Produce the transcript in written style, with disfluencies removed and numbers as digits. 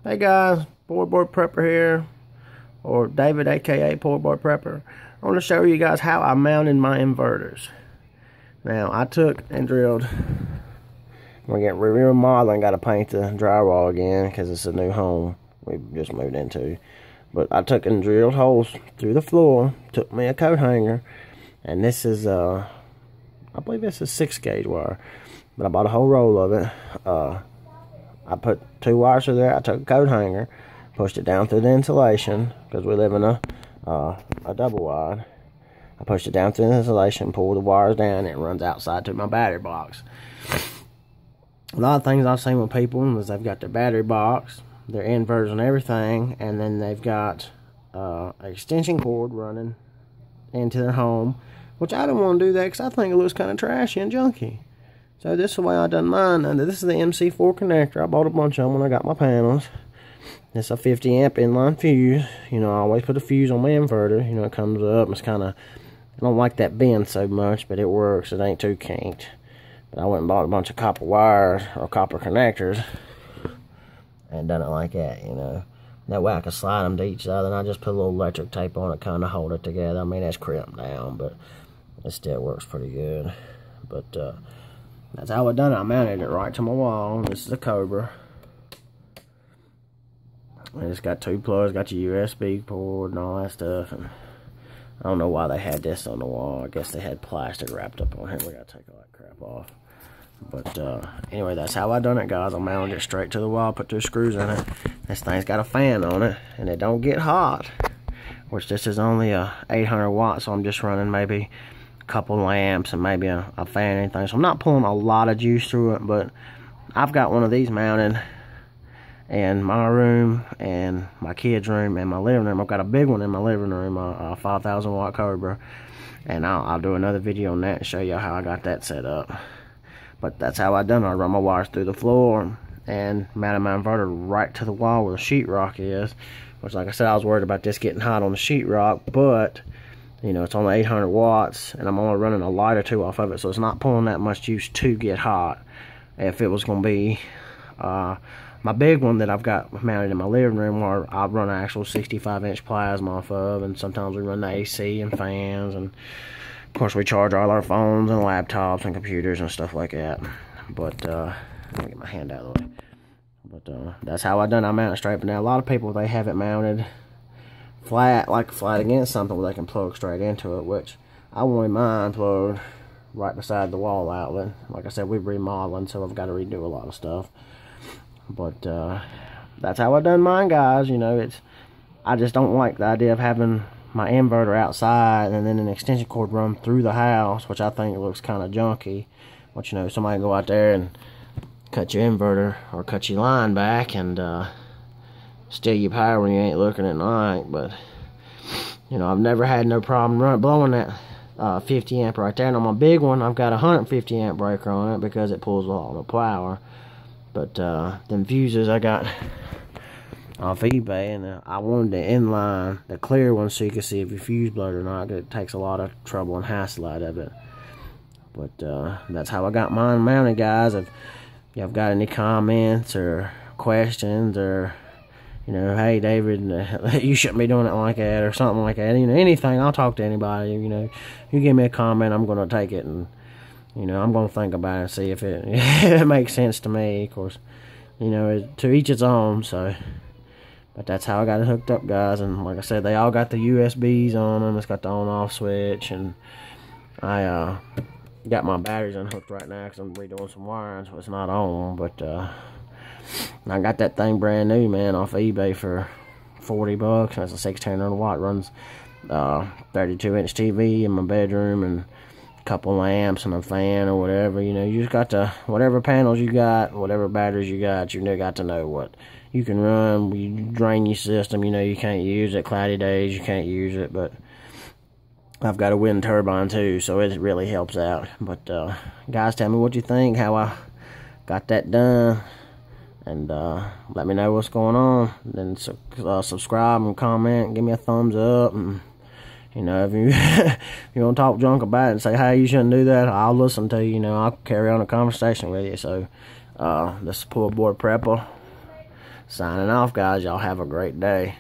Hey guys, Board Prepper here, or David aka Board Prepper. I want to show you guys how I mounted my inverters. Now I took and drilled. We're getting remodeling, got to paint the drywall again because it's a new home we just moved into. But I took and drilled holes through the floor, took me a coat hanger, and this is I believe this is 6-gauge wire, but I bought a whole roll of it. I put 2 wires through there. I took a coat hanger, pushed it down through the insulation because we live in a double wide. I pushed it down through the insulation, pulled the wires down, and it runs outside to my battery box. A lot of things I've seen with people is they've got their battery box, their inverters and everything, and then they've got an extension cord running into their home, which I don't want to do that because I think it looks kind of trashy and junky. So this is the way I done mine. And this is the MC4 connector. I bought a bunch of them when I got my panels. It's a 50 amp inline fuse. You know, I always put a fuse on my inverter. You know, it comes up. It's kind of, I don't like that bend so much, but it works. It ain't too kinked. But I went and bought a bunch of copper wires or copper connectors and done it like that, you know. That way I can slide them to each other, and I just put a little electric tape on it, kind of hold it together. I mean, that's crimped down, but it still works pretty good. But that's how I done it. I mounted it right to my wall. This is a Cobra. And it's got 2 plugs, got your USB port and all that stuff. And I don't know why they had this on the wall. I guess they had plastic wrapped up on here. We gotta take all that crap off. But anyway, that's how I done it, guys. I mounted it straight to the wall, put 2 screws in it. This thing's got a fan on it, and it don't get hot. Which this is only a 800 watts, so I'm just running maybe couple lamps and maybe a fan or anything, so I'm not pulling a lot of juice through it. But I've got one of these mounted in my room and my kids' room and my living room. I've got a big one in my living room, a 5,000 watt Cobra, and I'll do another video on that and show you how I got that set up. But that's how I done it. I run my wires through the floor and mounted my inverter right to the wall where the sheetrock is, which, like I said, I was worried about this getting hot on the sheetrock, but you know, it's only 800 watts, and I'm only running a light or 2 off of it, so it's not pulling that much juice to get hot. If it was going to be my big one that I've got mounted in my living room, where I run an actual 65-inch plasma off of, and sometimes we run the AC and fans, and of course we charge all our phones and laptops and computers and stuff like that. But let me get my hand out of the way. But that's how I done. I mounted straight. But now a lot of people, they have it mounted flat, like flat against something where they can plug straight into it, which I wanted mine plugged right beside the wall outlet. Like I said, we're remodeling, so I've got to redo a lot of stuff. But that's how I done mine, guys. You know, I just don't like the idea of having my inverter outside and then an extension cord run through the house, which I think looks kind of junky. But you know, somebody can go out there and cut your inverter or cut your line back and steal your power when you ain't looking at night. But you know, I've never had no problem blowing that 50 amp right there. And on my big one, I've got a 150 amp breaker on it because it pulls all the power. But them fuses I got off eBay, and I wanted the inline, the clear one, so you can see if your fuse blowed or not. It takes a lot of trouble and hassle out of it. But that's how I got mine mounted, guys. If y'all got any comments or questions, or you know, hey David, you shouldn't be doing it like that, or something like that. You know, anything, I'll talk to anybody. You know, you give me a comment, I'm gonna take it, and you know, I'm gonna think about it and see if it, it makes sense to me. Of course, you know, to each its own. So, but that's how I got it hooked up, guys. And like I said, they all got the USBs on them. It's got the on-off switch, and I got my batteries unhooked right now because I'm redoing some wiring, so it's not on. But I got that thing brand new, man, off eBay for 40 bucks. That's a 1600 watt, runs 32-inch TV in my bedroom and a couple lamps and a fan or whatever. You know, you just got to, whatever panels you got, whatever batteries you got got to know what you can run. You drain your system, you know, you can't use it. Cloudy days, you can't use it. But I've got a wind turbine too, so it really helps out. But guys, tell me what you think, how I got that done. And let me know what's going on. Then subscribe and comment, give me a thumbs up, and you know, if you if you want to talk junk about it and say, hey, you shouldn't do that, I'll listen to you. You know, I'll carry on a conversation with you. So this is Board Prepper Signing off, guys. Y'all have a great day.